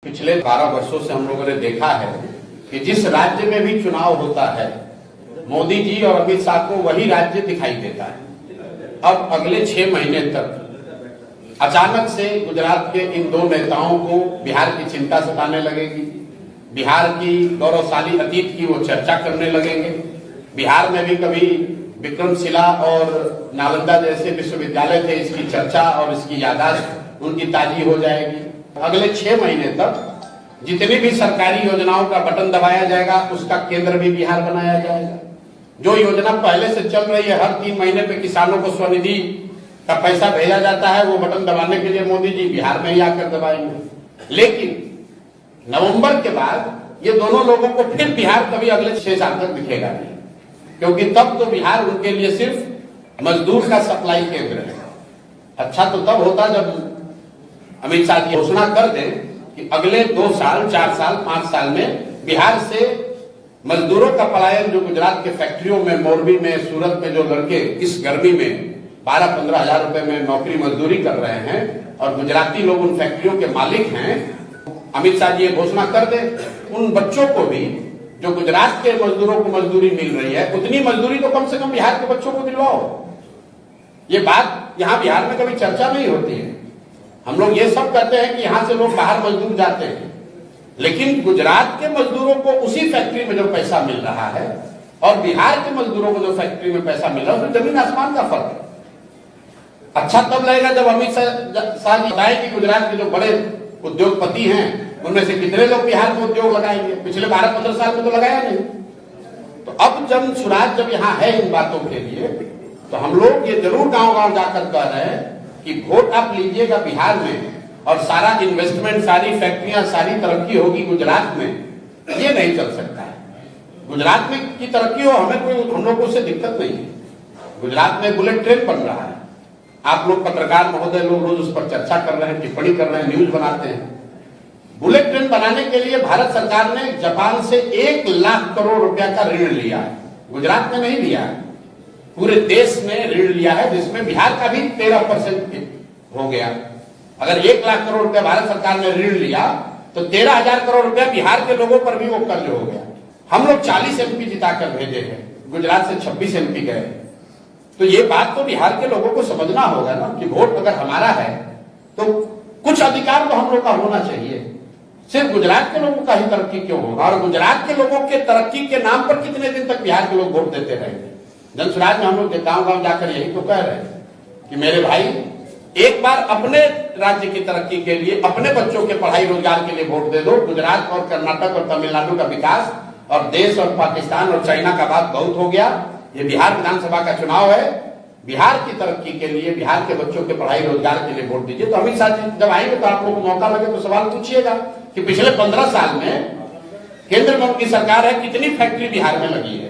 पिछले 12 वर्षों से हम लोगों ने देखा है कि जिस राज्य में भी चुनाव होता है मोदी जी और अमित शाह को वही राज्य दिखाई देता है। अब अगले 6 महीने तक अचानक से गुजरात के इन दो नेताओं को बिहार की चिंता सताने लगेगी, बिहार की गौरवशाली अतीत की वो चर्चा करने लगेंगे। बिहार में भी कभी विक्रमशिला और नालंदा जैसे विश्वविद्यालय थे, इसकी चर्चा और इसकी याददाश्त उनकी ताजी हो जाएगी। अगले 6 महीने तक जितनी भी सरकारी योजनाओं का बटन दबाया जाएगा उसका केंद्र भी बिहार बनाया जाएगा। जो योजना पहले से चल रही है, हर 3 महीने पे किसानों को स्वनिधि का पैसा भेजा जाता है, वो बटन दबाने के लिए मोदी जी बिहार में ही आकर दबाएंगे। लेकिन नवंबर के बाद ये दोनों लोगों को फिर बिहार कभी अगले 6 साल तक दिखेगा नहीं, क्योंकि तब तो बिहार उनके लिए सिर्फ मजदूर का सप्लाई केंद्र है। अच्छा तो तब होता जब अमित शाह जी घोषणा कर दें कि अगले 2 साल, 4 साल, 5 साल में बिहार से मजदूरों का पलायन, जो गुजरात के फैक्ट्रियों में, मोरबी में, सूरत में जो लड़के इस गर्मी में 12-15 हजार रुपए में नौकरी मजदूरी कर रहे हैं और गुजराती लोग उन फैक्ट्रियों के मालिक हैं, अमित शाह जी ये घोषणा कर दें उन बच्चों को भी, जो गुजरात के मजदूरों को मजदूरी मिल रही है, उतनी मजदूरी तो कम से कम बिहार के बच्चों को दिलवाओ। ये बात यहाँ बिहार में कभी चर्चा नहीं होती है। हम लोग ये सब कहते हैं कि यहाँ से लोग बाहर मजदूर जाते हैं, लेकिन गुजरात के मजदूरों को उसी फैक्ट्री में जो पैसा मिल रहा है और बिहार के मजदूरों को जो फैक्ट्री में पैसा मिल रहा है, उसमें जमीन आसमान का फर्क है। अच्छा तब लगेगा जब अमित शाह जी बताए कि गुजरात के जो बड़े उद्योगपति हैं उनमें से कितने लोग बिहार में उद्योग लगाएंगे। पिछले 12-15 साल में तो लगाया नहीं। तो अब जब सुराज जब यहाँ है इन बातों के लिए, तो हम लोग ये जरूर गांव-गांव जाकर कह रहे हैं कि वोट आप लीजिएगा बिहार में और सारा इन्वेस्टमेंट, सारी फैक्ट्रियां, सारी तरक्की होगी गुजरात में। ये नहीं चल सकता है। गुजरात में की तरक्की हो, हम लोग को उससे दिक्कत नहीं है। गुजरात में बुलेट ट्रेन बन रहा है। आप लोग पत्रकार महोदय लोग रोज उस पर चर्चा कर रहे हैं, टिप्पणी कर रहे हैं, न्यूज बनाते हैं। बुलेट ट्रेन बनाने के लिए भारत सरकार ने जापान से 1 लाख करोड़ रुपया का ऋण लिया है। गुजरात में नहीं लिया है, पूरे देश में ऋण लिया है, जिसमें बिहार का भी 13% हो गया। अगर 1 लाख करोड़ रुपया भारत सरकार ने ऋण लिया तो 13,000 करोड़ रुपया बिहार के लोगों पर भी वो कर्ज हो गया। हम लोग 40 MP जिताकर भेजे हैं, गुजरात से 26 MP गए। तो ये बात तो बिहार के लोगों को समझना होगा ना कि वोट अगर हमारा है तो कुछ अधिकार तो हम लोग का होना चाहिए। सिर्फ गुजरात के लोगों का ही तरक्की क्यों होगा? और गुजरात के लोगों के तरक्की के नाम पर कितने दिन तक बिहार के लोग वोट देते रहेंगे? जनसुराज में हम लोग गांव-गांव जाकर यही तो कह रहे हैं कि मेरे भाई, एक बार अपने राज्य की तरक्की के लिए, अपने बच्चों के पढ़ाई रोजगार के लिए वोट दे दो। गुजरात और कर्नाटक और तमिलनाडु का विकास और देश और पाकिस्तान और चाइना का बात बहुत हो गया। ये बिहार विधानसभा का चुनाव है। बिहार की तरक्की के लिए, बिहार के बच्चों के पढ़ाई रोजगार के लिए वोट दीजिए। तो अमित शाह जी जब आएंगे तो आप लोग को मौका लगे तो सवाल पूछिएगा कि पिछले 15 साल में केंद्र में उनकी सरकार है, कितनी फैक्ट्री बिहार में लगी है।